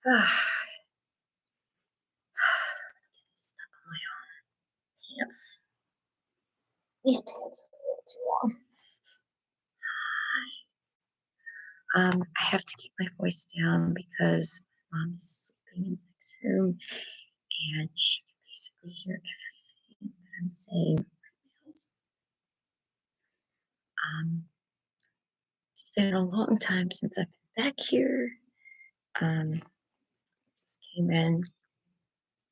Stuck on my pants. These pants are a little too long. I have to keep my voice down because mom is sleeping in the next room and she can basically hear everything that I'm saying. Um, it's been a long time since I've been back here. Just came in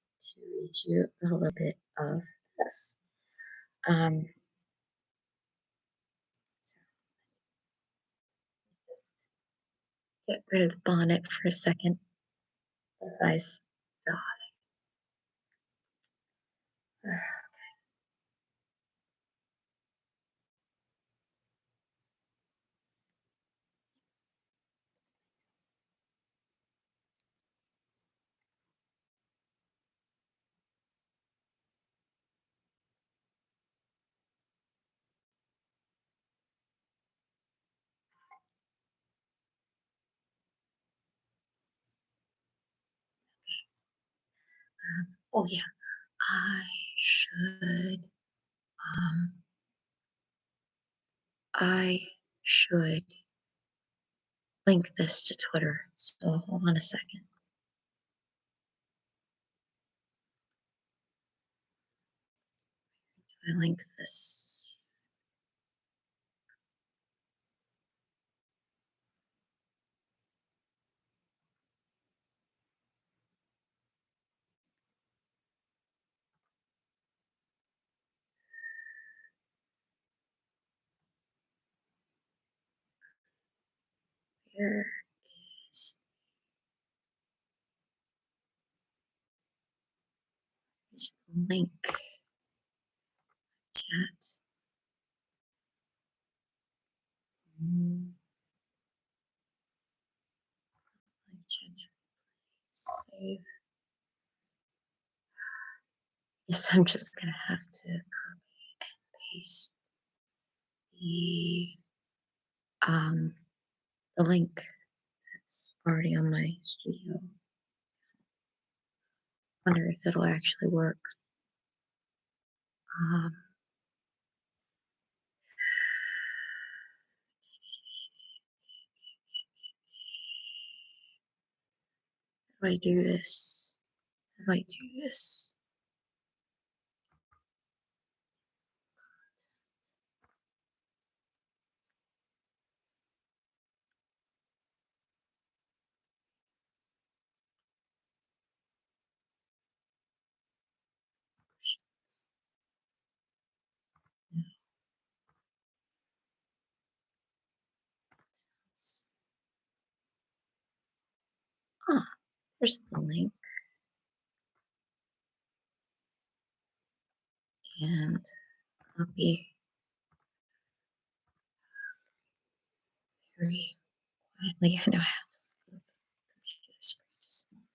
to read you a little bit of this. Um, so get rid of the bonnet for a second. Otherwise, die. Oh yeah, I should. Um, I should link this to Twitter. So hold on a second. I link this. Where is the link? Chat. Chat. Save. Yes, I'm just gonna have to copy and paste the um the link that's already on my studio. Wonder if it'll actually work. Um, how do I do this? How do I do this? Ah, there's the link. And copy very quietly. I know how to move the computer screen just a moment.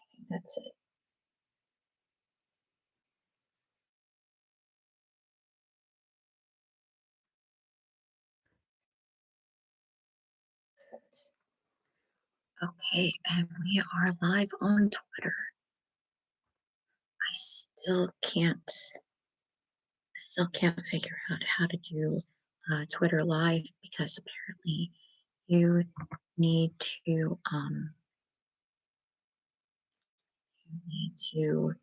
I think that's it. Okay, and we are live on Twitter. I still can't figure out how to do Twitter live because apparently you need to um need to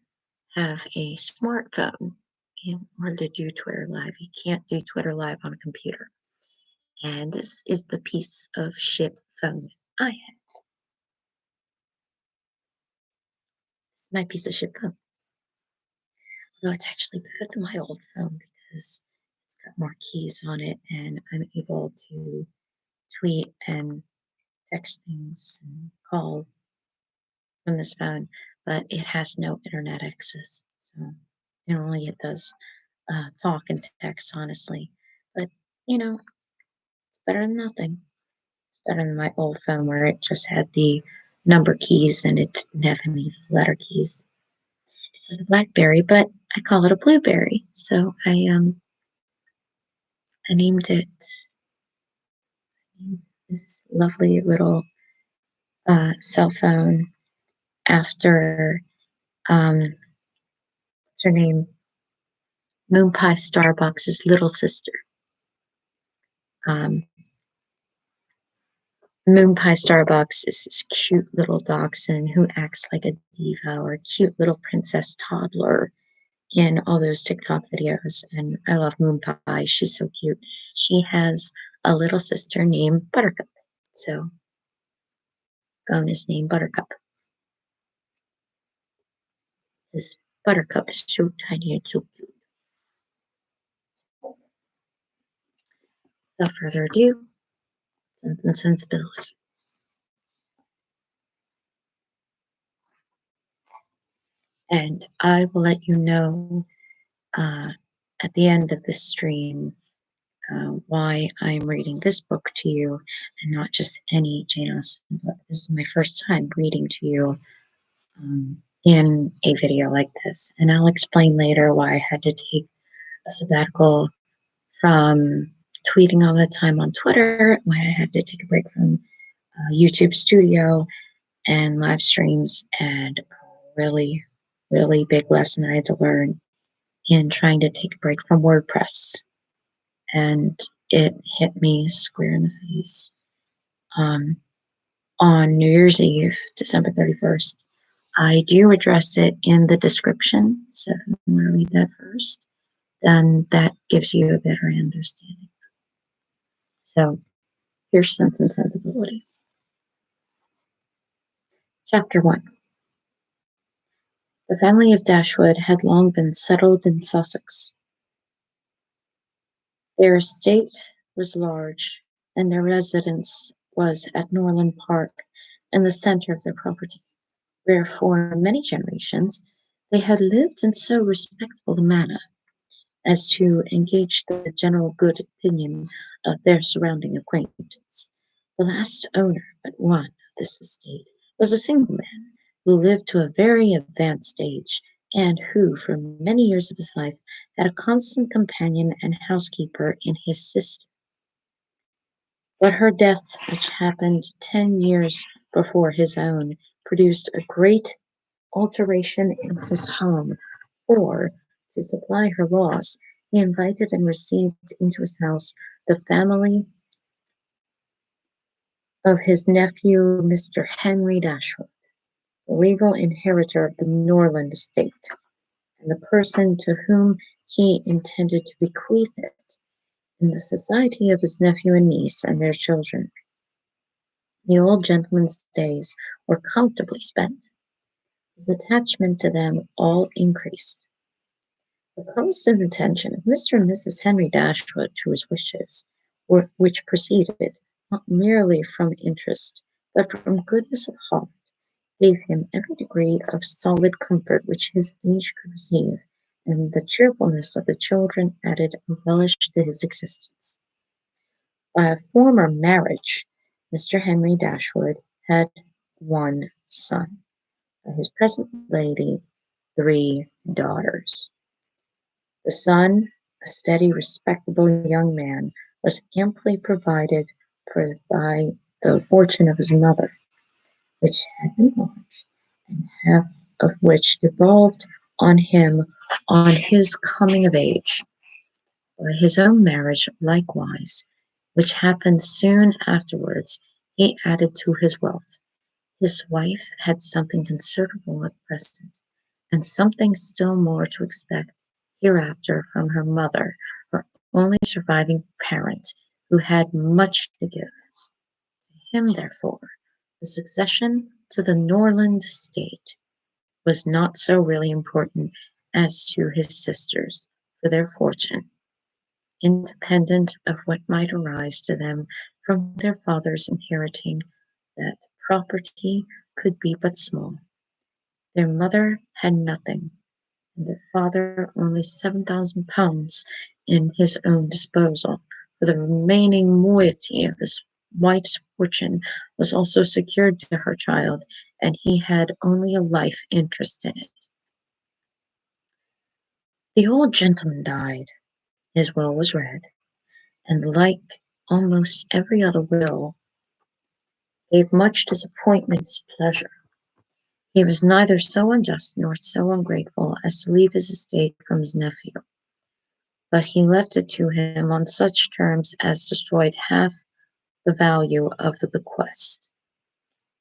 have a smartphone in order to do Twitter live. You can't do Twitter live on a computer. And this is the piece of shit phone I have. This is my piece of shit phone. Although it's actually better than my old phone because it's got more keys on it and I'm able to tweet and text things and call from this phone, but it has no internet access. So only it does talk and text, honestly. But, you know, it's better than nothing. It's better than my old phone where it just had the number keys and it didn't have any letter keys. It's like a BlackBerry, but I call it a blueberry. So I named it this lovely little cell phone after what's her name? Moon Pie Starbucks' little sister. Um, Moon Pie Starbucks is this cute little dachshund who acts like a diva or a cute little princess toddler in all those TikTok videos. And I love Moon Pie. She's so cute. She has a little sister named Buttercup. So phone is named Buttercup. This Buttercup is so tiny and so cute. Without further ado, Sense and Sensibility. And I will let you know uh, at the end of this stream why I'm reading this book to you and not just any Jane Austen book. This is my first time reading to you in a video like this. And I'll explain later why I had to take a sabbatical from tweeting all the time on Twitter, why I had to take a break from YouTube Studio and live streams, and a really, really big lesson I had to learn in trying to take a break from WordPress. And it hit me square in the face. On New Year's Eve, December 31st, I do address it in the description. So if you want to read that first, then that gives you a better understanding. So here's Sense and Sensibility. Chapter 1. The family of Dashwood had long been settled in Sussex. Their estate was large, and their residence was at Norland Park, in the centre of their property, where for many generations they had lived in so respectable a manner as to engage the general good opinion of their surrounding acquaintance. The last owner but one of this estate was a single man who lived to a very advanced age, and who, for many years of his life, had a constant companion and housekeeper in his sister. But her death, which happened 10 years before his own, produced a great alteration in his home, for, to supply her loss, he invited and received into his house the family of his nephew, Mr. Henry Dashwood, the legal inheritor of the Norland estate, and the person to whom he intended to bequeath it, in the society of his nephew and niece and their children. The old gentleman's days were comfortably spent. His attachment to them all increased. The constant attention of Mr. and Mrs. Henry Dashwood to his wishes, which proceeded not merely from interest, but from goodness of heart, gave him every degree of solid comfort which his age could receive, and the cheerfulness of the children added a relish to his existence. By a former marriage, Mr. Henry Dashwood had one son, by his present lady 3 daughters. The son, a steady, respectable young man, was amply provided for by the fortune of his mother, which had been large, and half of which devolved on him on his coming of age, by his own marriage likewise, which happened soon afterwards, he added to his wealth. His wife had something considerable at present, and something still more to expect hereafter from her mother, her only surviving parent, who had much to give. To him, therefore, the succession to the Norland estate was not so really important as to his sisters, for their fortune, independent of what might arise to them from their father's inheriting that property, could be but small. Their mother had nothing, and their father only £7,000 in his own disposal, for the remaining moiety of his wife's fortune was also secured to her child, and he had only a life interest in it. The old gentleman died. His will was read, and like almost every other will, gave much disappointment and displeasure. He was neither so unjust nor so ungrateful as to leave his estate from his nephew, but he left it to him on such terms as destroyed half the value of the bequest.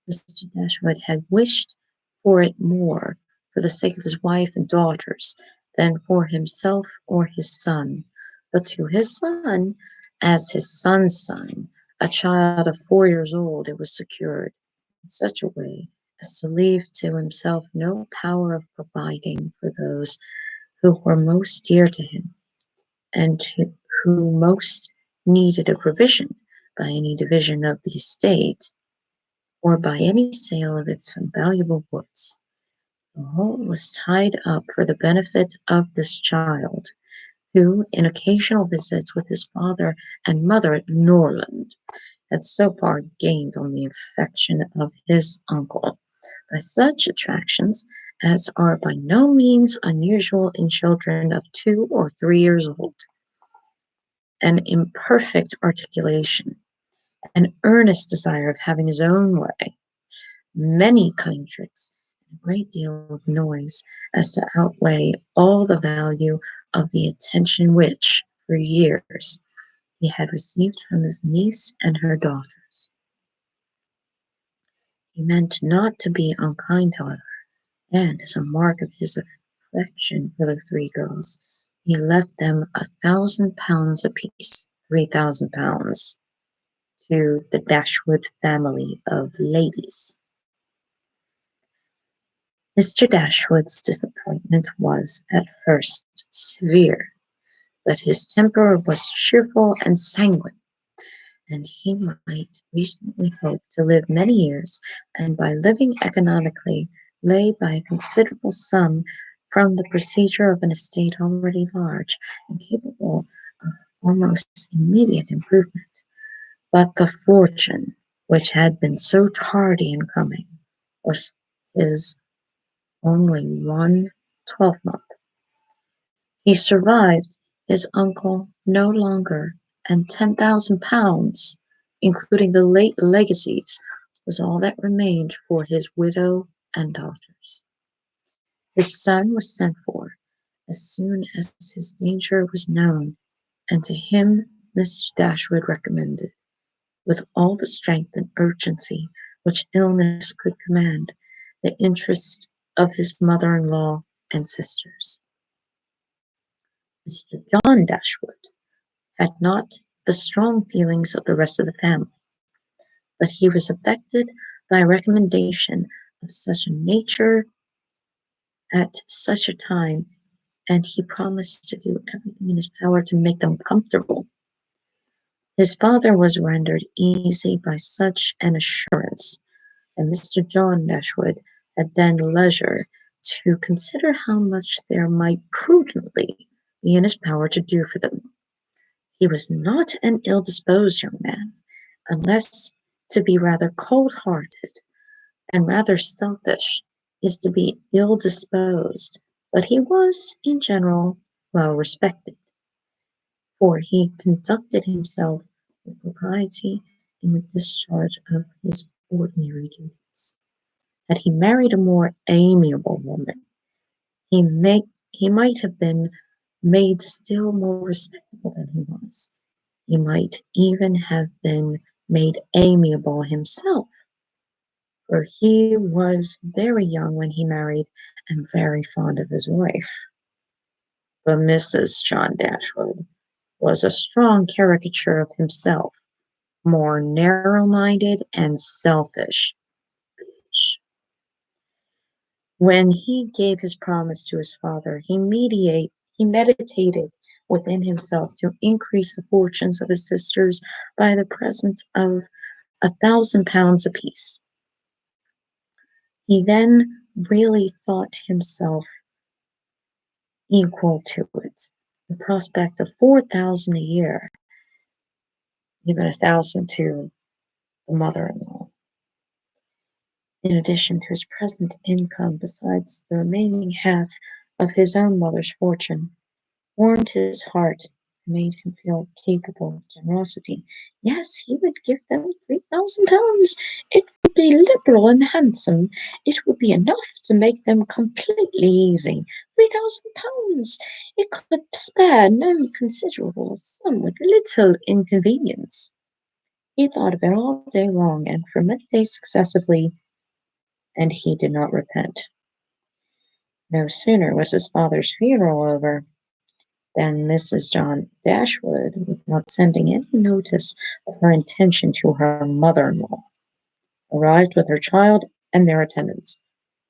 Mr. Dashwood had wished for it more for the sake of his wife and daughters than for himself or his son, but to his son, as his son's son, a child of 4 years old, it was secured in such a way as to leave to himself no power of providing for those who were most dear to him, and who most needed a provision by any division of the estate, or by any sale of its valuable goods. The whole was tied up for the benefit of this child, who, in occasional visits with his father and mother at Norland, had so far gained on the affection of his uncle by such attractions as are by no means unusual in children of 2 or 3 years old. An imperfect articulation, an earnest desire of having his own way, many cunning tricks, and a great deal of noise as to outweigh all the value of the attention which, for years, he had received from his niece and her daughters. He meant not to be unkind, however, and as a mark of his affection for the three girls, he left them £1,000 apiece, £3,000, to the Dashwood family of ladies. Mr. Dashwood's disappointment was, at first, severe, but his temper was cheerful and sanguine, and he might reasonably hope to live many years, and by living economically, lay by a considerable sum from the procedure of an estate already large and capable of almost immediate improvement. But the fortune, which had been so tardy in coming, was his only one twelvemonth. He survived his uncle no longer, and £10,000, including the late legacies, was all that remained for his widow and daughters. His son was sent for as soon as his danger was known, and to him Mr. Dashwood recommended, with all the strength and urgency which illness could command, the interest of his mother-in-law and sisters. Mr. John Dashwood had not the strong feelings of the rest of the family, but he was affected by a recommendation of such a nature at such a time, and he promised to do everything in his power to make them comfortable. His father was rendered easy by such an assurance, and Mr. John Dashwood had then leisure to consider how much there might prudently be in his power to do for them. He was not an ill-disposed young man, unless to be rather cold-hearted and rather selfish is to be ill-disposed, but he was, in general, well respected, for he conducted himself with propriety in the discharge of his ordinary duties. Had he married a more amiable woman, he may he might have been made still more respectable than he was. He might even have been made amiable himself, for he was very young when he married and very fond of his wife. But Mrs. John Dashwood was a strong caricature of himself, more narrow-minded and selfish. When he gave his promise to his father, he meditated within himself to increase the fortunes of his sisters by the present of £1,000 apiece. He then really thought himself equal to it. The prospect of 4,000 a year, even 1,000 to the mother-in-law, in addition to his present income, besides the remaining half of his own mother's fortune, warmed his heart and made him feel capable of generosity. Yes, he would give them £3,000. It would be liberal and handsome. It would be enough to make them completely easy. £3,000. It could spare no considerable sum with little inconvenience. He thought of it all day long and for many days successively, and he did not repent. No sooner was his father's funeral over than Mrs. John Dashwood, without sending any notice of her intention to her mother-in-law, arrived with her child and their attendants.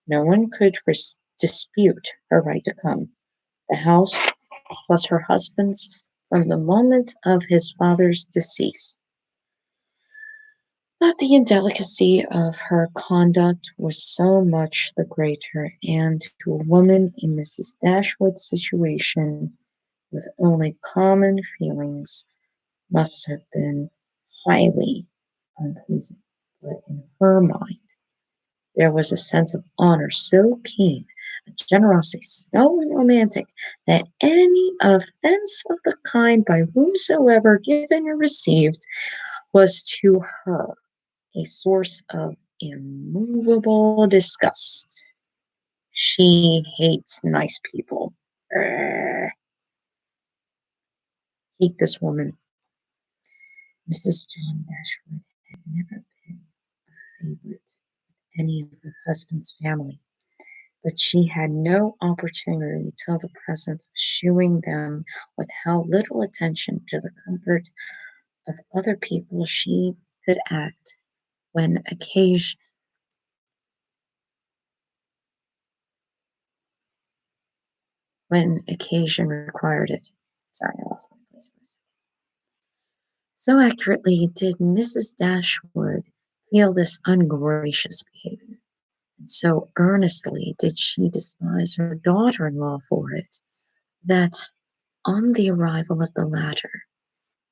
No one could dispute her right to come. The house was her husband's from the moment of his father's decease. But the indelicacy of her conduct was so much the greater, and to a woman in Mrs. Dashwood's situation, with only common feelings, must have been highly unpleasing. But in her mind, there was a sense of honor so keen, a generosity so unromantic, that any offense of the kind by whomsoever given or received was to her a source of immovable disgust. She hates nice people. Urgh. Hate this woman. Mrs. John Dashwood had never been a favorite with any of her husband's family, but she had no opportunity till the present of shewing them with how little attention to the comfort of other people she could act when occasion required it. Sorry, I lost my place for a second. So accurately did Mrs. Dashwood feel this ungracious behavior, and so earnestly did she despise her daughter-in-law for it, that on the arrival of the latter,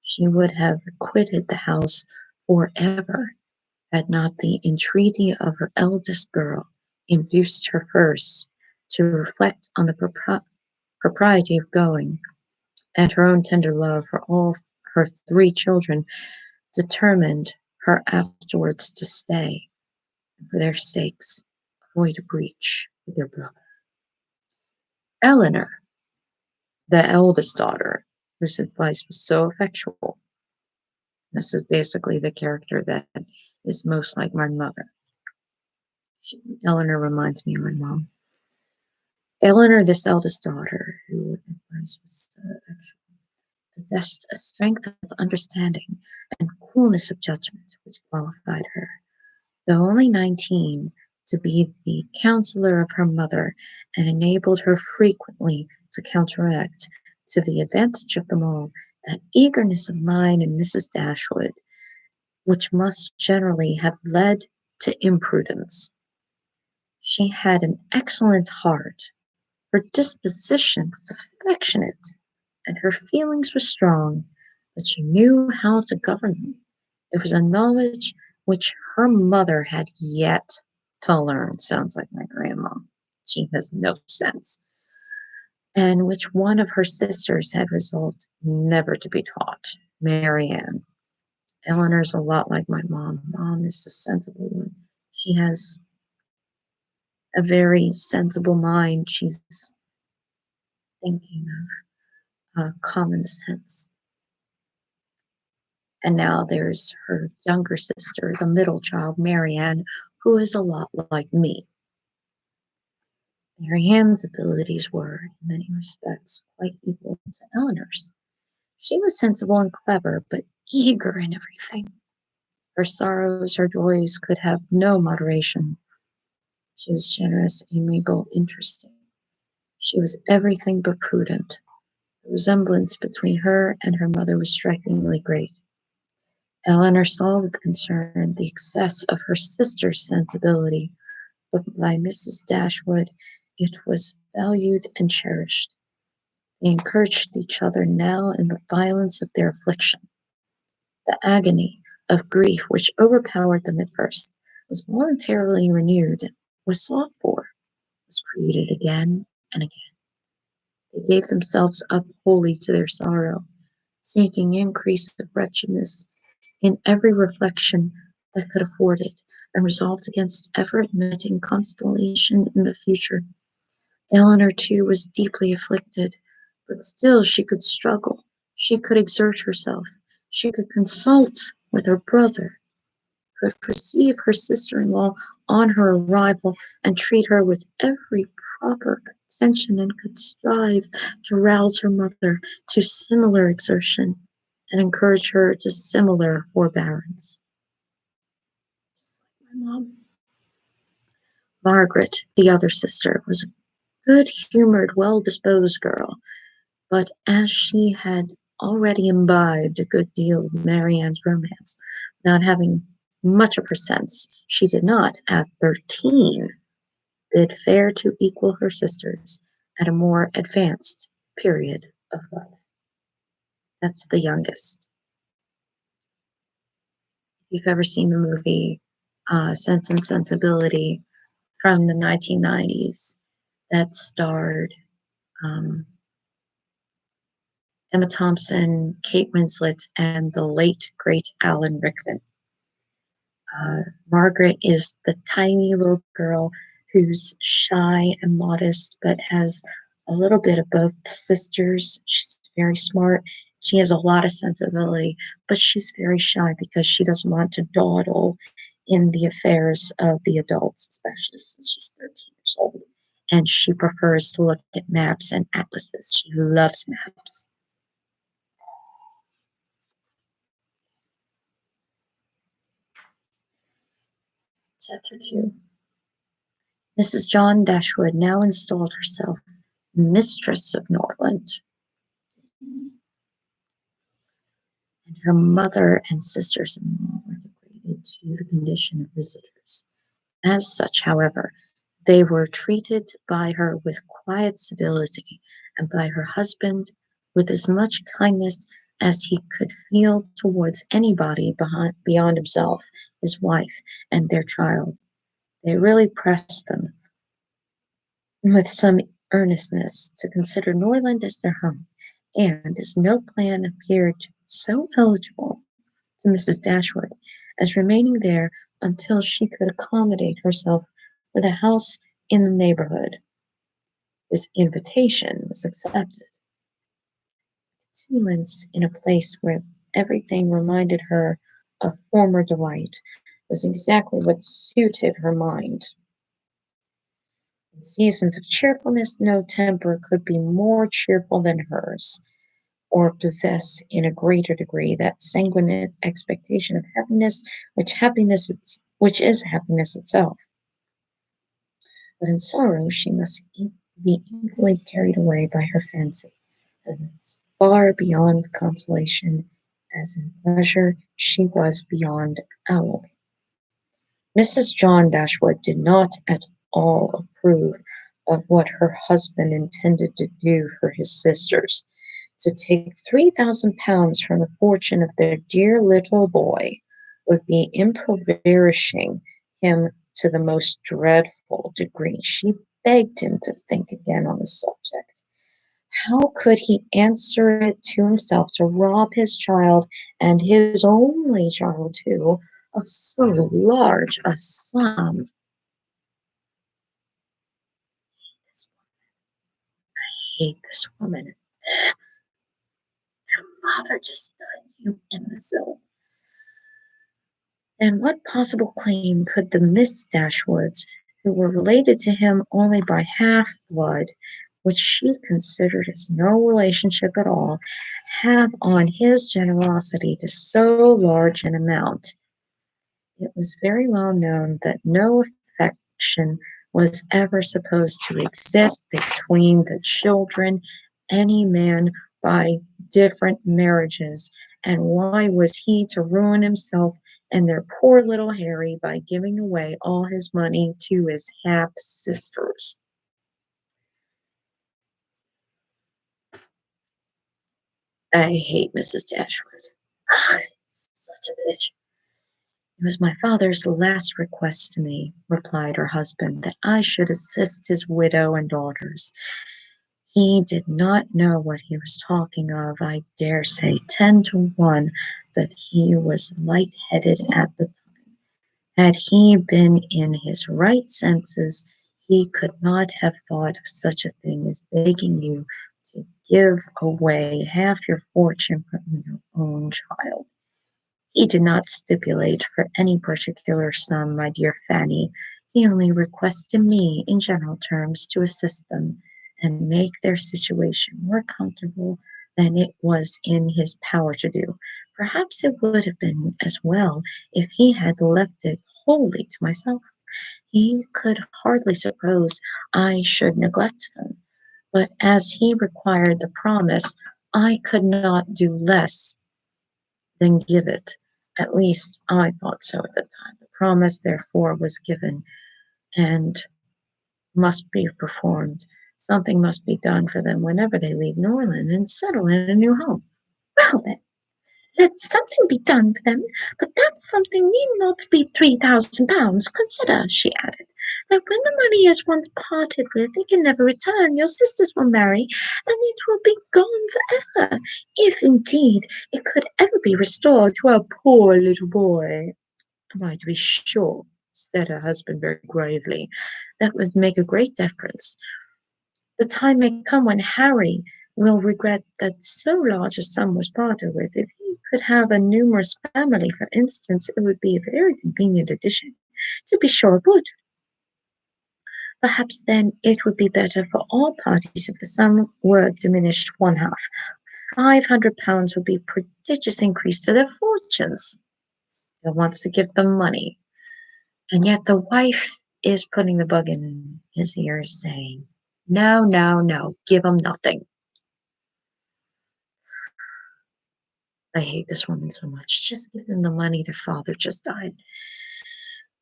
she would have quitted the house for ever, had not the entreaty of her eldest girl induced her first to reflect on the propriety of going, and her own tender love for all her 3 children determined her afterwards to stay, and for their sakes avoid a breach with their brother. Eleanor, the eldest daughter, whose advice was so effectual. This is basically the character that is most like my mother. Eleanor reminds me of my mom. Eleanor, this eldest daughter, who advice was so effectual, possessed a strength of understanding and coolness of judgment which qualified her, though only 19, to be the counselor of her mother, and enabled her frequently to counteract, to the advantage of them all, that eagerness of mind in Mrs. Dashwood, which must generally have led to imprudence. She had an excellent heart, her disposition was affectionate, and her feelings were strong, but she knew how to govern them. It was a knowledge which her mother had yet to learn. Sounds like my grandma. She has no sense. And which one of her sisters had resolved never to be taught, Marianne. Eleanor's a lot like my mom. Mom is a sensible one. She has a very sensible mind. She's thinking of common sense. And now there's her younger sister, the middle child, Marianne, who is a lot like me. Marianne's abilities were, in many respects, quite equal to Eleanor's. She was sensible and clever, but eager in everything. Her sorrows, her joys could have no moderation. She was generous, amiable, interesting. She was everything but prudent. The resemblance between her and her mother was strikingly great. Eleanor saw with concern the excess of her sister's sensibility, but by Mrs. Dashwood it was valued and cherished. They encouraged each other now in the violence of their affliction. The agony of grief which overpowered them at first was voluntarily renewed, was sought for, was created again and again. They gave themselves up wholly to their sorrow, seeking increase of wretchedness in every reflection that could afford it, and resolved against ever admitting consolation in the future. Eleanor, too, was deeply afflicted, but still she could struggle, she could exert herself, she could consult with her brother, could perceive her sister-in-law on her arrival and treat her with every proper attention, and could strive to rouse her mother to similar exertion and encourage her to similar forbearance. Just like my mom. Margaret, the other sister, was a good-humored, well-disposed girl, but as she had already imbibed a good deal of Marianne's romance, without having much of her sense, she did not, at 13, bid fair to equal her sisters at a more advanced period of life. That's the youngest. If you've ever seen the movie Sense and Sensibility from the 1990s that starred um, Emma Thompson, Kate Winslet, and the late, great Alan Rickman. Margaret is the tiny little girl who's shy and modest, but has a little bit of both sisters. She's very smart. She has a lot of sensibility, but she's very shy because she doesn't want to dawdle in the affairs of the adults, especially since she's 13 years old. And she prefers to look at maps and atlases. She loves maps. Chapter 2. Mrs. John Dashwood now installed herself mistress of Norland, and her mother and sisters-in-law were degraded to the condition of visitors. As such, however, they were treated by her with quiet civility, and by her husband with as much kindness as he could feel towards anybody beyond himself, his wife, and their child. They really pressed them with some earnestness to consider Norland as their home, and as no plan appeared so eligible to Mrs. Dashwood as remaining there until she could accommodate herself with a house in the neighborhood, this invitation was accepted. Continuance in a place where everything reminded her of former delight was exactly what suited her mind. In seasons of cheerfulness, no temper could be more cheerful than hers, or possess in a greater degree that sanguine expectation of happiness which is happiness itself. But in sorrow she must be equally carried away by her fancy, and as far beyond consolation as in pleasure she was beyond alloy. Mrs. John Dashwood did not at all approve of what her husband intended to do for his sisters. To take £3,000 from the fortune of their dear little boy would be impoverishing him to the most dreadful degree. She begged him to think again on the subject. How could he answer it to himself to rob his child, and his only child too, of so large a sum? hate this woman. Her father just died, you imbecile. And what possible claim could the Miss Dashwoods, who were related to him only by half-blood, which she considered as no relationship at all, have on his generosity to so large an amount? It was very well known that no affection was ever supposed to exist between the children, any man by different marriages, and why was he to ruin himself and their poor little Harry by giving away all his money to his half-sisters? I hate Mrs. Dashwood. Such a bitch. It was my father's last request to me, replied her husband, that I should assist his widow and daughters. He did not know what he was talking of, I dare say 10 to 1, but he was light-headed at the time. Had he been in his right senses, he could not have thought of such a thing as begging you to give away half your fortune from your own child. He did not stipulate for any particular sum, my dear Fanny. He only requested me, in general terms, to assist them, and make their situation more comfortable than it was in his power to do. Perhaps it would have been as well if he had left it wholly to myself. He could hardly suppose I should neglect them, but as he required the promise, I could not do less than give it. At least I thought so at the time. The promise, therefore, was given and must be performed. Something must be done for them whenever they leave Norland and settle in a new home. Well, then, let something be done for them, but that something need not be £3,000. Consider, she added, that when the money is once parted with, it can never return. Your sisters will marry, and it will be gone forever, if indeed it could ever be restored to our poor little boy. Why, to be sure, said her husband very gravely, that would make a great difference. The time may come when Harry will regret that so large a sum was parted with. If he could have a numerous family, for instance, it would be a very convenient addition. To be sure it would. Perhaps then it would be better for all parties if the sum were diminished one half. £500 would be a prodigious increase to their fortunes. Still wants to give them money. And yet the wife is putting the bug in his ears, saying, no, no, no, give him nothing. I hate this woman so much. Just give them the money. Their father just died.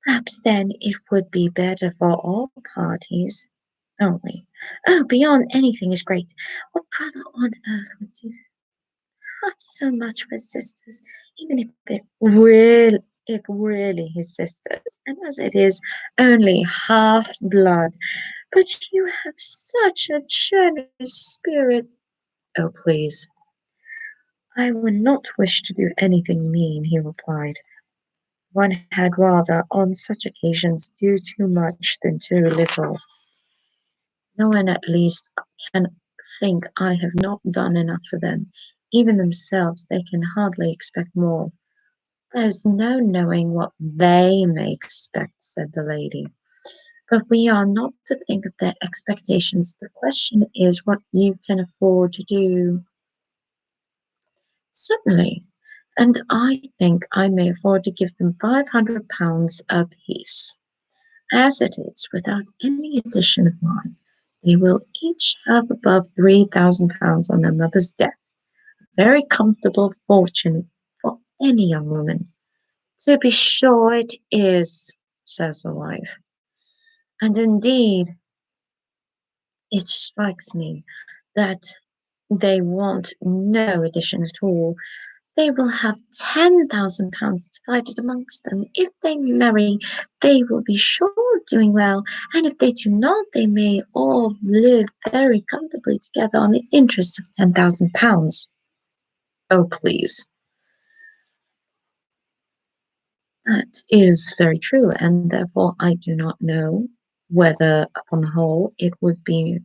Perhaps then it would be better for all parties. Only, oh, beyond anything is great. What brother on earth would do half so much for his sisters, even if really his sisters, and as it is only half blood? But you have such a generous spirit. Oh, please. I would not wish to do anything mean, he replied. One had rather, on such occasions, do too much than too little. No one, at least, can think I have not done enough for them. Even themselves, they can hardly expect more. There's no knowing what they may expect, said the lady. But we are not to think of their expectations. The question is what you can afford to do. Certainly, and I think I may afford to give them £500 apiece. As it is, without any addition of mine, they will each have above £3,000 on their mother's death. Very comfortable fortune for any young woman. To be sure it is, says the wife. And indeed, it strikes me that they want no addition at all. They will have £10,000 divided amongst them. If they marry, they will be sure of doing well, and if they do not, they may all live very comfortably together on the interest of £10,000. Oh, please. That is very true, and therefore I do not know whether, upon the whole, it would be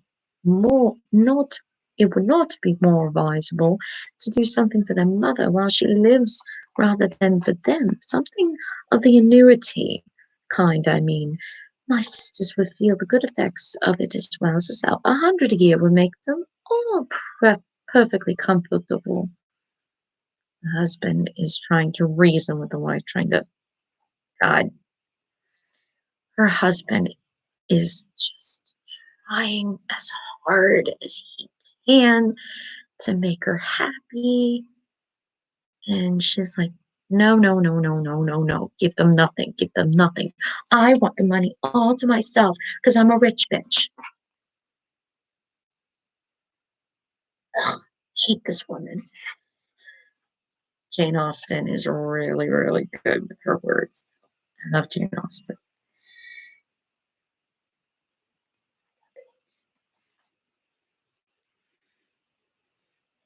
it would not be more advisable to do something for their mother while she lives rather than for them. Something of the annuity kind, I mean. My sisters would feel the good effects of it as well as herself. 100 a year would make them all perfectly comfortable. The husband is trying to reason with the wife, trying to God. Her husband is just trying as hard as he can to make her happy. And she's like, no, no, no, no, no, no, no. Give them nothing. Give them nothing. I want the money all to myself because I'm a rich bitch. Ugh, hate this woman. Jane Austen is really, really good with her words. I love Jane Austen.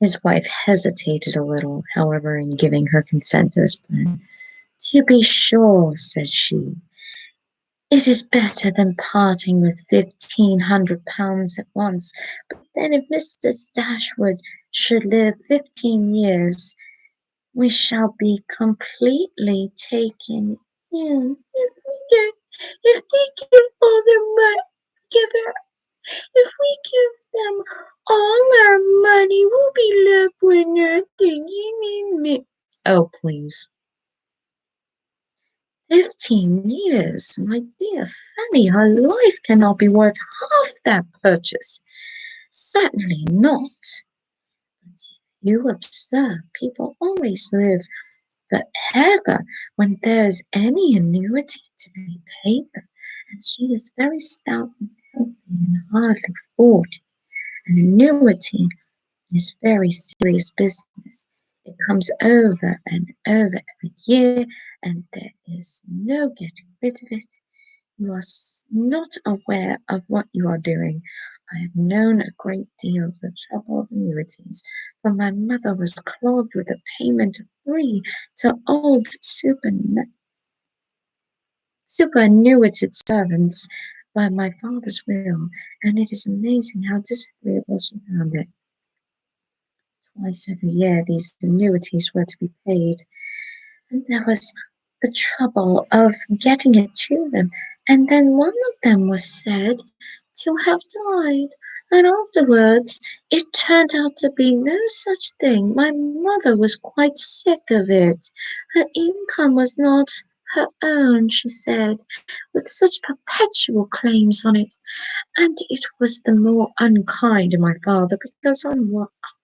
His wife hesitated a little, however, in giving her consent to this plan. To be sure, said she, it is better than parting with £1,500 at once. But then if Mr. Dashwood should live 15 years, we shall be completely taken in. If they give all their money, if we give them all our money, we'll be left with nothing. Oh, please. 15 years, my dear Fanny, her life cannot be worth half that purchase. Certainly not. But you observe, people always live forever when there is any annuity to be paid them. And she is very stout and healthy and hardly 40. An annuity is very serious business. It comes over and over every year, and there is no getting rid of it. You are not aware of what you are doing. I have known a great deal of the trouble of annuities, for my mother was clogged with the payment of 3 to old superannuited servants by my father's will, and it is amazing how disagreeable she found it. Twice every year these annuities were to be paid, and there was the trouble of getting it to them, and then one of them was said to have died, and afterwards it turned out to be no such thing. My mother was quite sick of it. Her income was not her own, she said, with such perpetual claims on it. And it was the more unkind of my father, because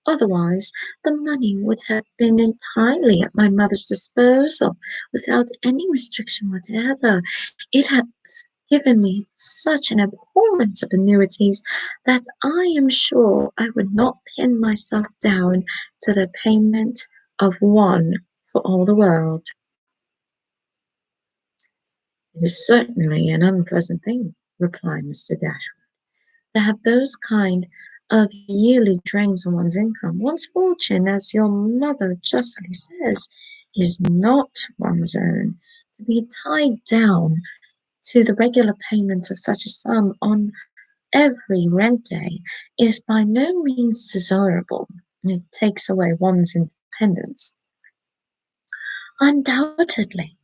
otherwise the money would have been entirely at my mother's disposal, without any restriction whatever. It has given me such an abhorrence of annuities that I am sure I would not pin myself down to the payment of one for all the world. It is certainly an unpleasant thing, replied Mr. Dashwood, to have those kind of yearly drains on one's income. One's fortune, as your mother justly says, is not one's own. To be tied down to the regular payments of such a sum on every rent day is by no means desirable. It takes away one's independence. Undoubtedly.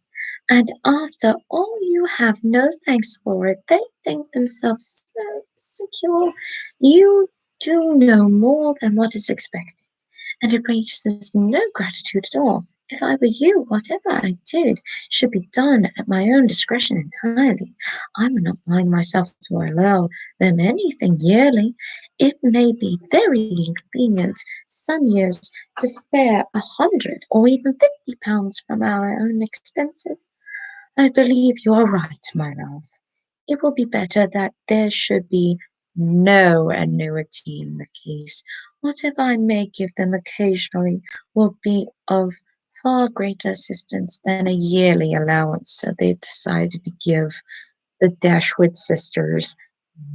And after all you have no thanks for it, they think themselves so secure. You do no more than what is expected, and it raises no gratitude at all. If I were you, whatever I did should be done at my own discretion entirely. I would not bind myself to allow them anything yearly. It may be very inconvenient some years to spare 100 or even £50 from our own expenses. I believe you are right, my love. It will be better that there should be no annuity in the case. Whatever I may give them occasionally will be of far greater assistance than a yearly allowance. So they decided to give the Dashwood sisters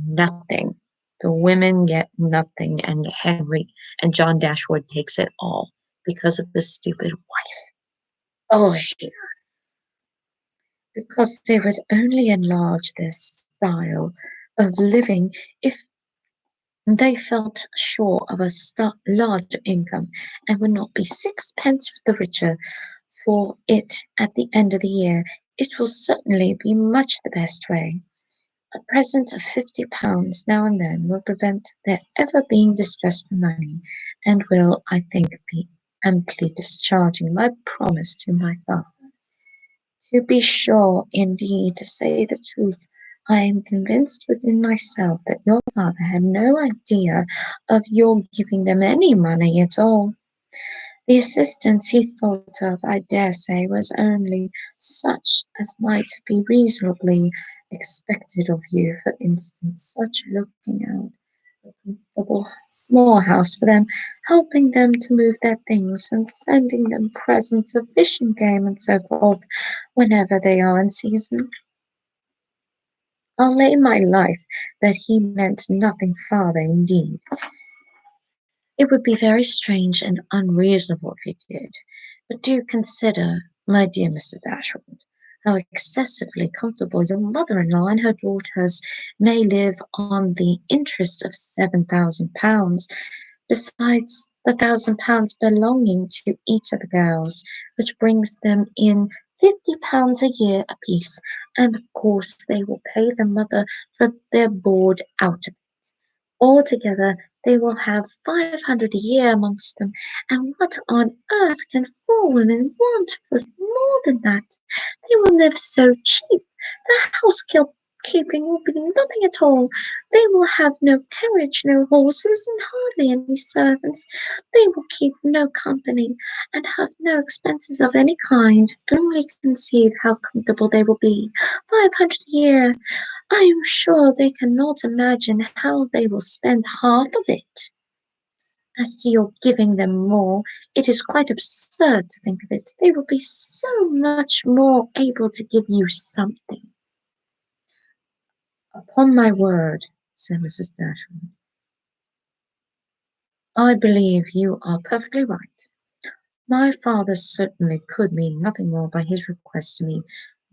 nothing. The women get nothing, and Henry and John Dashwood takes it all because of the stupid wife. Oh, because they would only enlarge their style of living if They felt sure of a larger income and would not be sixpence the richer for it at the end of the year. It will certainly be much the best way. A present of £50 now and then will prevent their ever being distressed for money, and will, I think, be amply discharging my promise to my father. To be sure, indeed, to say the truth, I am convinced within myself that your father had no idea of your giving them any money at all. The assistance he thought of, I dare say, was only such as might be reasonably expected of you, for instance, such looking out a comfortable small house for them, helping them to move their things, and sending them presents of fish and game and so forth whenever they are in season. I'll lay my life that he meant nothing farther indeed. It would be very strange and unreasonable if he did. But do consider, my dear Mr. Dashwood, how excessively comfortable your mother-in-law and her daughters may live on the interest of £7,000, besides the £1,000 belonging to each of the girls, which brings them in £50 a year apiece, and of course they will pay the mother for their board out of it. Altogether, they will have 500 a year amongst them, and what on earth can four women want for more than that? They will live so cheap. The housekeeping will be nothing at all. They will have no carriage, no horses, and hardly any servants. They will keep no company, and have no expenses of any kind. Only conceive how comfortable they will be. 500 a year! I am sure they cannot imagine how they will spend half of it. As to your giving them more, it is quite absurd to think of it. They will be so much more able to give you something. Upon my word, said Mrs. Dashwood, I believe you are perfectly right. My father certainly could mean nothing more by his request to me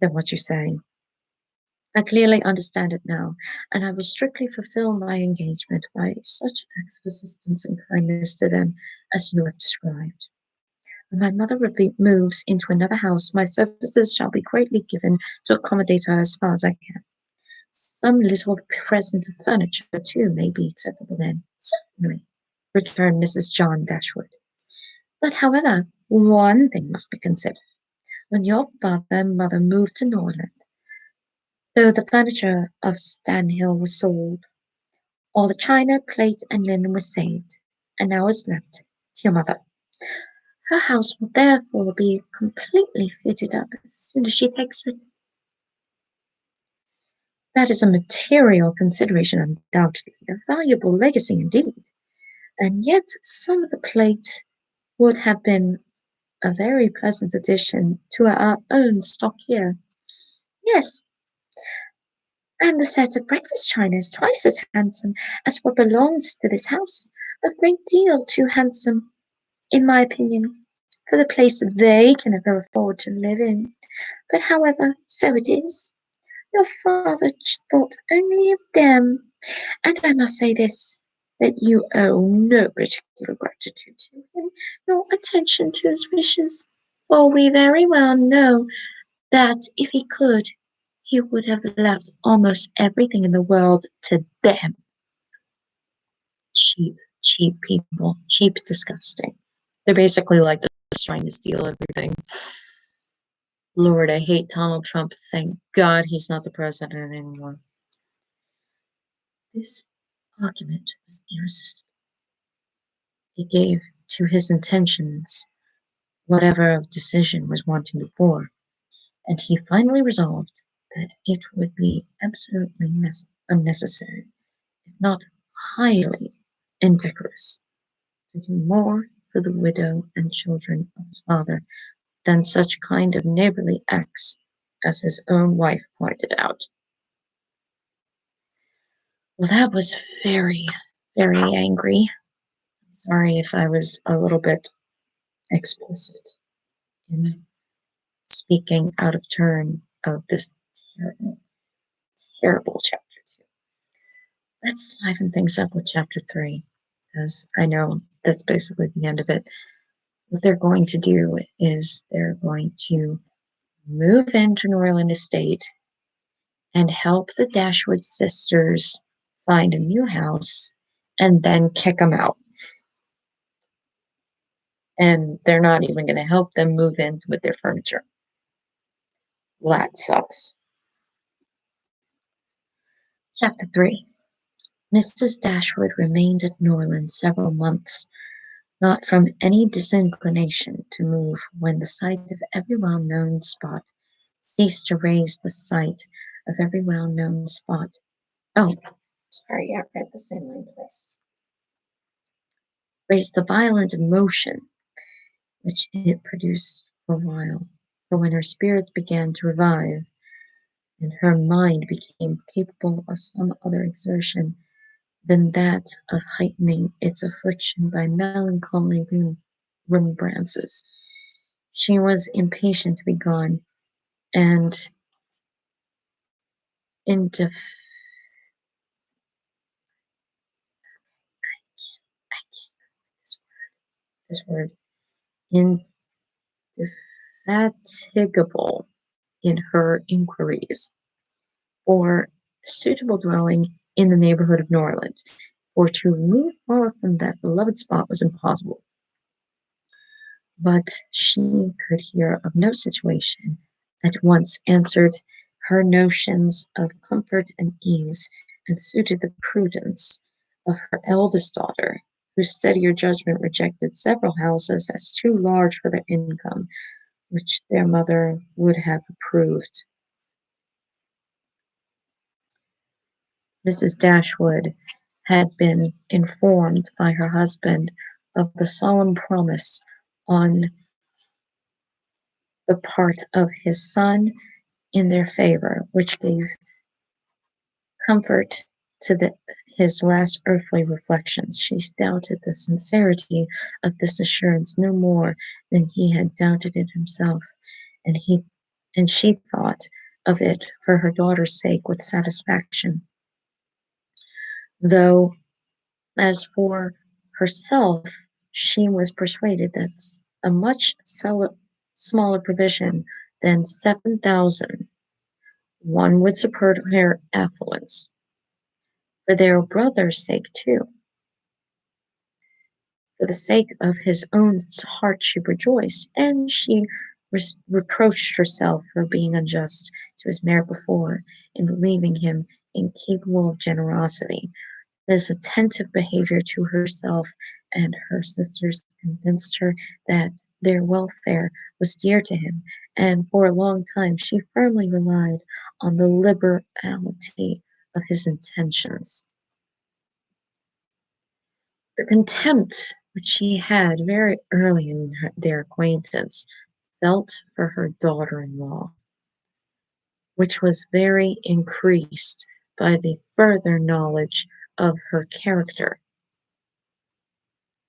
than what you say. I clearly understand it now, and I will strictly fulfill my engagement by such acts of assistance and kindness to them as you have described. When my mother moves into another house, my services shall be greatly given to accommodate her as far as I can. Some little present of furniture, too, may be acceptable then. Certainly, returned Mrs. John Dashwood. But, however, one thing must be considered. When your father and mother moved to Norland, though the furniture of Stanhill was sold, all the china, plate, and linen was saved, and now is left to your mother. Her house will therefore be completely fitted up as soon as she takes it. That is a material consideration, undoubtedly, a valuable legacy indeed, and yet some of the plate would have been a very pleasant addition to our own stock here. Yes, and the set of breakfast china is twice as handsome as what belongs to this house, a great deal too handsome, in my opinion, for the place they can ever afford to live in. But however, so it is. Your father thought only of them, and I must say this, that you owe no particular gratitude to him, nor attention to his wishes, for we very well know that if he could, he would have left almost everything in the world to them. Cheap, cheap people, cheap, disgusting. They're basically like just trying to steal everything. Lord, I hate Donald Trump. Thank God he's not the president anymore. This argument was irresistible. It gave to his intentions whatever of decision was wanting before, and he finally resolved that it would be absolutely unnecessary, if not highly indecorous, to do more for the widow and children of his father than such kind of neighborly acts as his own wife pointed out. Well, that was very, very angry. Sorry if I was a little bit explicit in speaking out of turn of this terrible, terrible chapter 2. let's liven things up with chapter 3, because I know that's basically the end of it. What they're going to do is they're going to move into Norland Estate and help the Dashwood sisters find a new house and then kick them out. And they're not even going to help them move in with their furniture. Well, that sucks. Chapter 3. Mrs. Dashwood remained at Norland several months, not from any disinclination to move when the sight of every well-known spot ceased to raise the sight of every well-known spot. Oh, sorry, yeah, I read the same line twice. Raised the violent emotion which it produced for a while, for when her spirits began to revive, and her mind became capable of some other exertion than that of heightening its affliction by melancholy remembrances, she was impatient to be gone, and indef- I can't this word indefatigable in her inquiries for suitable dwelling in the neighborhood of Norland, for to remove far from that beloved spot was impossible. But she could hear of no situation at once answered her notions of comfort and ease, and suited the prudence of her eldest daughter, whose steadier judgment rejected several houses as too large for their income, which their mother would have approved. Mrs. Dashwood had been informed by her husband of the solemn promise on the part of his son in their favor, which gave comfort to his last earthly reflections. She doubted the sincerity of this assurance no more than he had doubted it himself, and she thought of it for her daughter's sake with satisfaction, though as for herself, she was persuaded that a much smaller provision than 7,000 one would support her affluence, for their brother's sake too. For the sake of his own heart she rejoiced, and she reproached herself for being unjust to his merit before, in believing him incapable of generosity. This attentive behavior to herself and her sisters convinced her that their welfare was dear to him, and for a long time she firmly relied on the liberality of his intentions. The contempt which she had very early in their acquaintance felt for her daughter-in-law, which was very increased by the further knowledge of her character,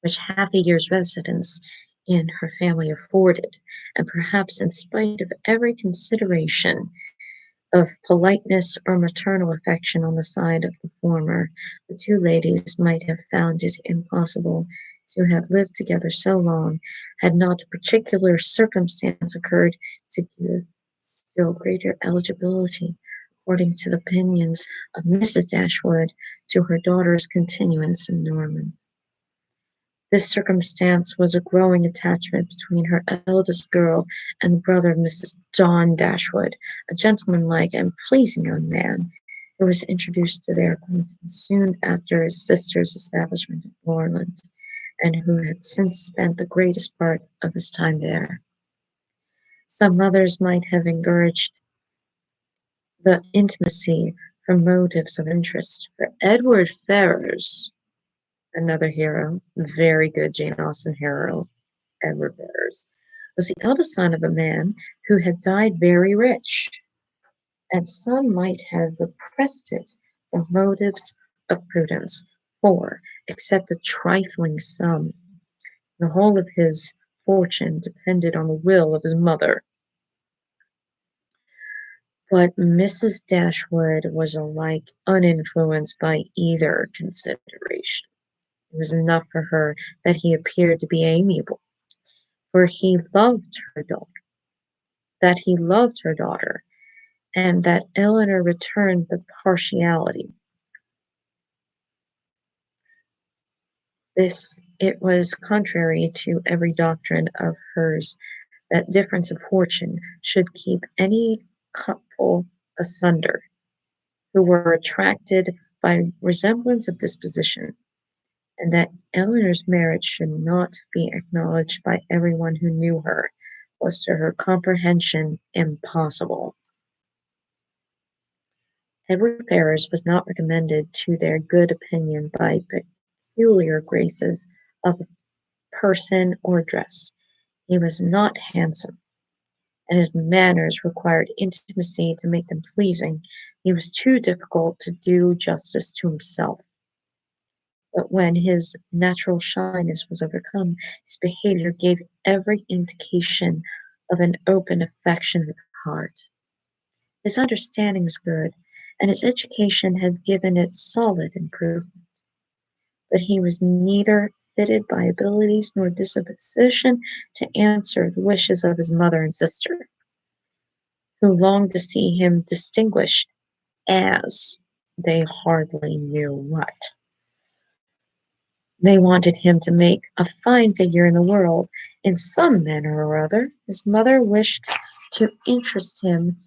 which half a year's residence in her family afforded, and perhaps in spite of every consideration of politeness or maternal affection on the side of the former, the two ladies might have found it impossible to have lived together so long, had not a particular circumstance occurred to give still greater eligibility, according to the opinions of Mrs. Dashwood, to her daughter's continuance in Norland. This circumstance was a growing attachment between her eldest girl and the brother of Mrs. John Dashwood, a gentlemanlike and pleasing young man, who was introduced to their acquaintance soon after his sister's establishment at Norland, and who had since spent the greatest part of his time there. Some mothers might have encouraged the intimacy from motives of interest, for Edward Ferrars, another hero, very good Jane Austen hero, Edward Ferrars, was the eldest son of a man who had died very rich, and some might have repressed it from motives of prudence, for, except a trifling sum, the whole of his fortune depended on the will of his mother. But Mrs. Dashwood was alike uninfluenced by either consideration. It was enough for her that he appeared to be amiable, for he loved her daughter, and that Eleanor returned the partiality. This it was contrary to every doctrine of hers that difference of fortune should keep any couple asunder who were attracted by resemblance of disposition, and that Eleanor's marriage should not be acknowledged by everyone who knew her was to her comprehension impossible. Edward Ferrars was not recommended to their good opinion by peculiar graces of person or dress. He was not handsome, and his manners required intimacy to make them pleasing. He was too difficult to do justice to himself. But when his natural shyness was overcome, his behavior gave every indication of an open, affectionate heart. His understanding was good, and his education had given it solid improvement. But he was neither fitted by abilities nor disposition to answer the wishes of his mother and sister, who longed to see him distinguished as they hardly knew what. They wanted him to make a fine figure in the world in some manner or other. His mother wished to interest him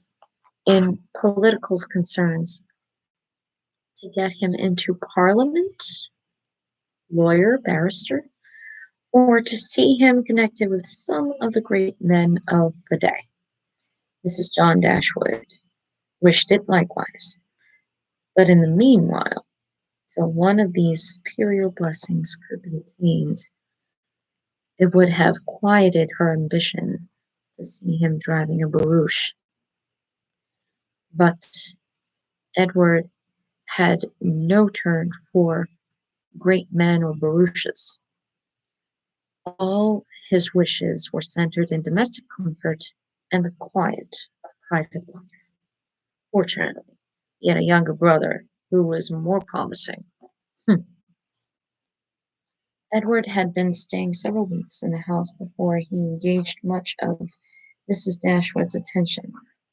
in political concerns, to get him into Parliament, lawyer, barrister, or to see him connected with some of the great men of the day. Mrs. John Dashwood wished it likewise. But in the meanwhile, till one of these superior blessings could be attained, it would have quieted her ambition to see him driving a barouche. But Edward had no turn for great men or barouches. All his wishes were centered in domestic comfort and the quiet of private life. Fortunately, he had a younger brother who was more promising. Hmm. Edward had been staying several weeks in the house before he engaged much of Mrs. Dashwood's attention,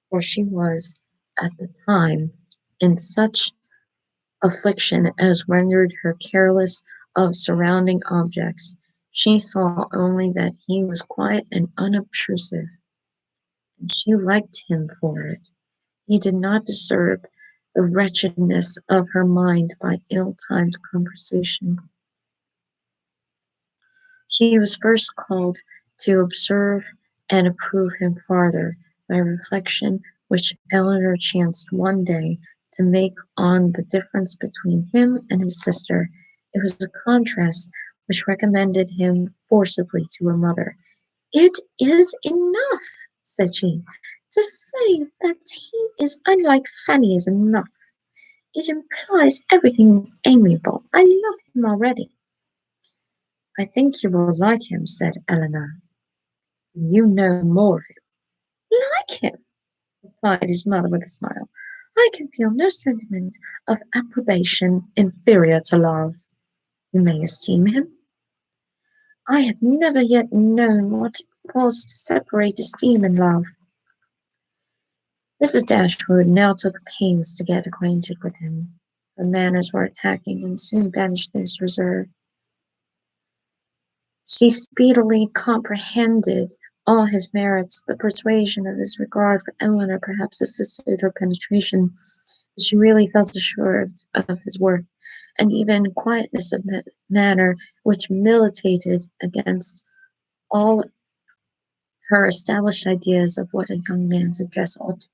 for she was at the time in such affliction as rendered her careless of surrounding objects. She saw only that he was quiet and unobtrusive, and she liked him for it. He did not disturb the wretchedness of her mind by ill-timed conversation. She was first called to observe and approve him farther by a reflection which Eleanor chanced one day to make on the difference between him and his sister. It was a contrast which recommended him forcibly to her mother. "It is enough," said she, "to say that he is unlike Fanny is enough. It implies everything amiable. I love him already." "I think you will like him," said Eleanor. "You know more of him." "Like him!" replied his mother with a smile. "I can feel no sentiment of approbation inferior to love. You may esteem him. I have never yet known what it was to separate esteem and love." Mrs. Dashwood now took pains to get acquainted with him. Her manners were attacking and soon banished this reserve. She speedily comprehended all his merits. The persuasion of his regard for Eleanor perhaps assisted her penetration, but she really felt assured of his worth, and even quietness of manner which militated against all her established ideas of what a young man's address ought to be,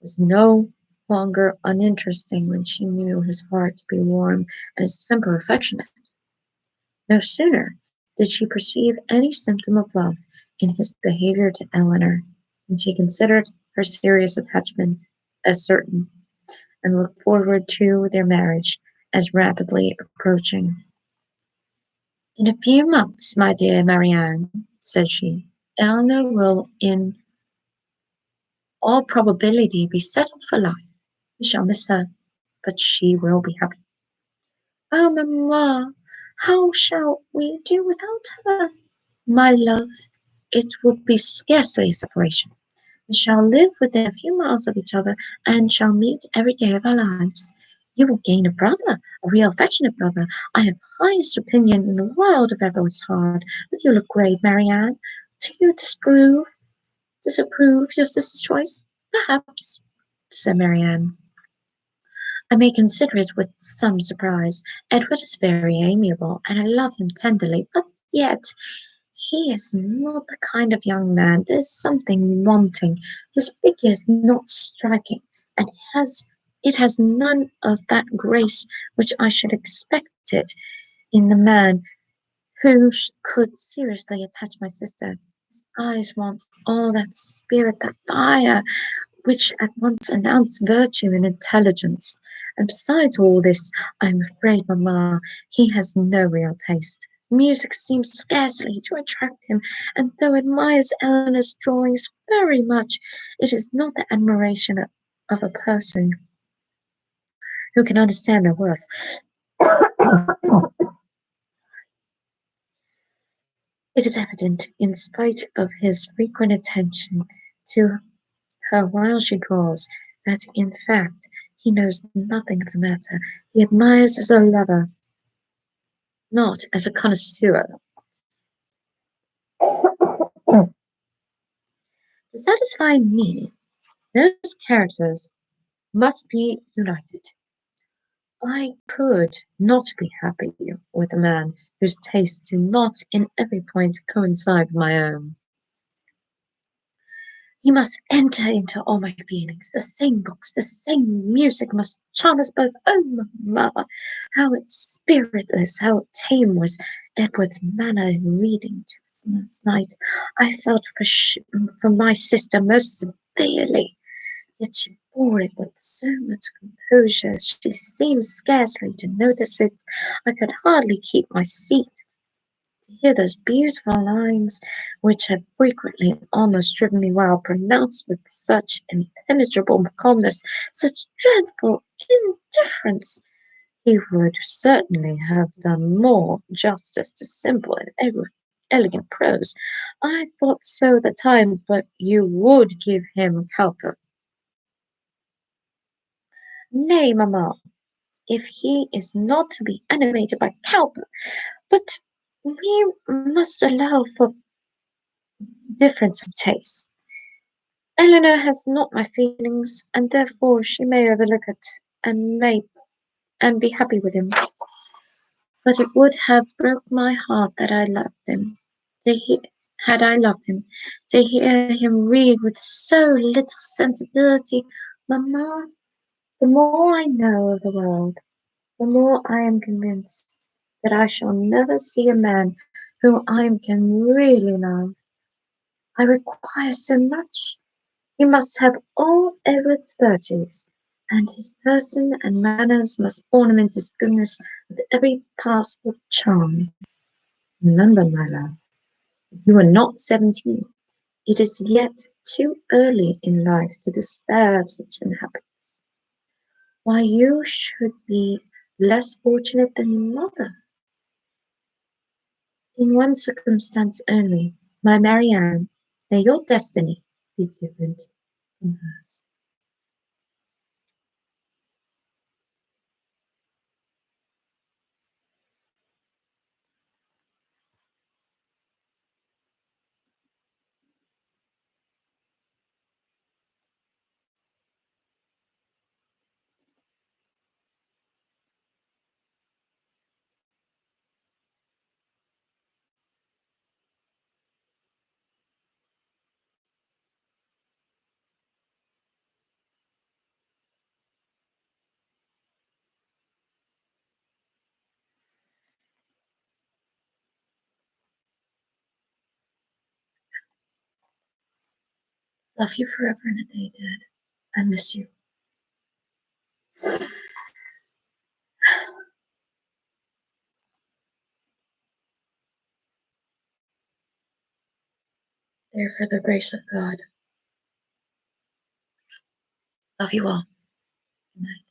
was no longer uninteresting when she knew his heart to be warm and his temper affectionate. No sooner did she perceive any symptom of love in his behaviour to Eleanor, than she considered her serious attachment as certain, and looked forward to their marriage as rapidly approaching. "In a few months, my dear Marianne," said she, "Eleanor will in all probability be settled for life. We shall miss her, but she will be happy. Oh, mamma, how shall we do without her? My love, it would be scarcely a separation. We shall live within a few miles of each other, and shall meet every day of our lives. You will gain a brother, a real affectionate brother. I have highest opinion in the world of Edward's heart. But you look grave, Marianne. Do you disapprove your sister's choice? Perhaps, said Marianne. I may consider it with some surprise. Edward is very amiable, and I love him tenderly, but yet he is not the kind of young man. There is something wanting. His figure is not striking, and it has none of that grace which I should expect it in the man who could seriously attach my sister. His eyes want all that spirit, that fire, which at once announce virtue and intelligence. And besides all this, I am afraid, mamma, he has no real taste. Music seems scarcely to attract him, and though admires Eleanor's drawings very much, it is not the admiration of a person who can understand their worth. It is evident, in spite of his frequent attention to her while she draws, that in fact he knows nothing of the matter. He admires as a lover, not as a connoisseur. To satisfy me, those characters must be united. I could not be happy with a man whose tastes do not in every point coincide with my own. He must enter into all my feelings. The same books, the same music must charm us both. Oh, mamma, how spiritless, how tame was Edward's manner in reading to us last night. I felt for my sister most severely, yet she bore it with so much composure. She seemed scarcely to notice it. I could hardly keep my seat. To hear those beautiful lines, which had frequently almost driven me wild, pronounced with such impenetrable calmness, such dreadful indifference, he would certainly have done more justice to simple and elegant prose. I thought so at the time, but you would give him Cowper. Nay, mamma, if he is not to be animated by Cowper, but we must allow for difference of taste. Eleanor has not my feelings, and therefore she may overlook it, and be happy with him. But it would have broke my heart that I loved him. To hear, had I loved him, to hear him read with so little sensibility. Mamma, the more I know of the world, the more I am convinced that I shall never see a man whom I can really love. I require so much. He must have all Edward's virtues, and his person and manners must ornament his goodness with every possible charm. Remember, my love, you are not 17. It is yet too early in life to despair of such unhappiness. Why, you should be less fortunate than your mother. In one circumstance only, my Marianne, may your destiny be different from hers. Love you forever and a day, Dad. I miss you. There, for the grace of God. Love you all. Good night.